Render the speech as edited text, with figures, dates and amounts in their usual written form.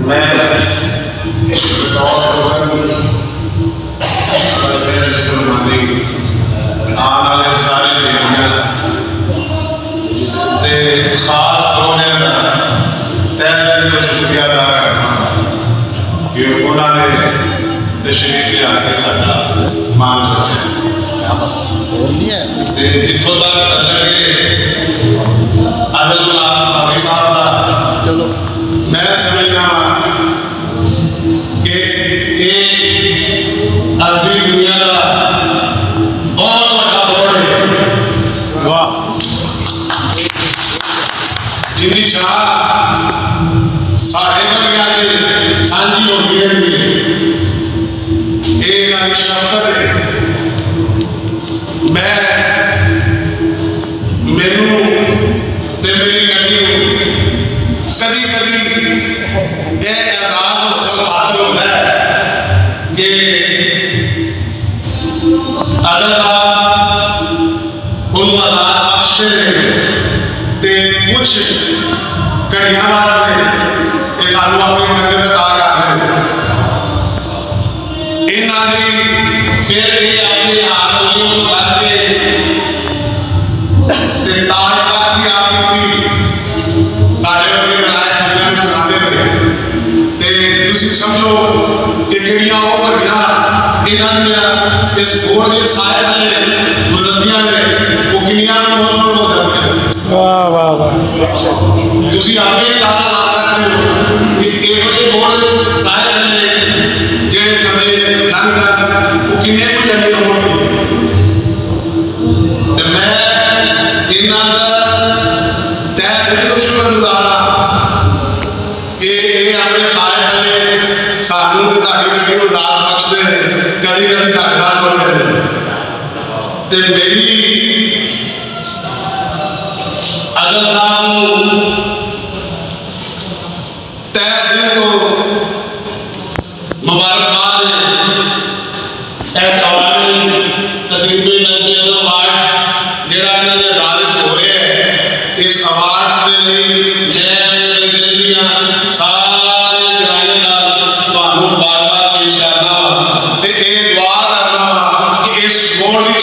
मैं आने वाले सारे बेटियां खास तौर तय दिल को शुक्रिया अदा करना कि उन्होंने तशरीफ लिया के साडा मान रखा जितों तक अदलुल्लाह साहब का चलो मैं समझना कि अरबी दुनिया का बहुत बड़ा दौड़ है। वाह जिंदी चाह साढ़े वर्गिया के सांझी हो गई ये शफकत है। मैं मैनू ते मेरी नबी कदी कदी यह एहसास हासिल होता है कि अल्लाह कुछ घड़ियां वास्ते सानू अपनी संगत अता करते इन्हां दी फिर ये अपनी हारमोनियम करके ते ताज तक की आपकी सारे वर्गे बनाए दुनिया में सुनाते रहे ते तुसी समझो कि ਜਿਹੜੀਆਂ ਉਹ ਘੜੀਆਂ ਇਹਨਾਂ ਦੀਆਂ इस गोल के साए वाले बुलंदियां ने वो किनियां में बहुत हो जाती हैं। वाह वाह वाह तुसी आपे अंदाजा ला सकते हो कि ਇਹੋ ਜਿਹੇ गोल साए वाले ਜਿਹੜੇ ਸਮੇਂ ਲੰਘ ਜਾਣ ਉਹ ਕਿੰਨੇ ਕੁ ਚੰਗੇ ਹੋਣਗੇ ਤੇ ਮੈਂ ਇਹਨਾਂ ਦਾ ਤਹਿ ਦਿਲ ਤੋਂ ਸ਼ੁਕਰਗੁਜ਼ਾਰ ਹਾਂ ਕਿ ਇਹ ਆਪਣੇ ਸਾਏ ਵਾਲੇ ਸਾਨੂੰ ਤੇ ਸਾਡੀ ਬੇਟੀ ਨੂੰ ਰਾਤ ਬਖਸ਼ਦੇ कभी कभी झगड़ा करते ते मेरी अदल साहब तय दिल को मुबारकबाद तकरीबन 90 अवार्ड जरा इन्होंने जालिम हो रहे हैं इस अवार्ड के लिए मैं दिल दिया सारे ग्रामीण बार बार पेश करना गोल की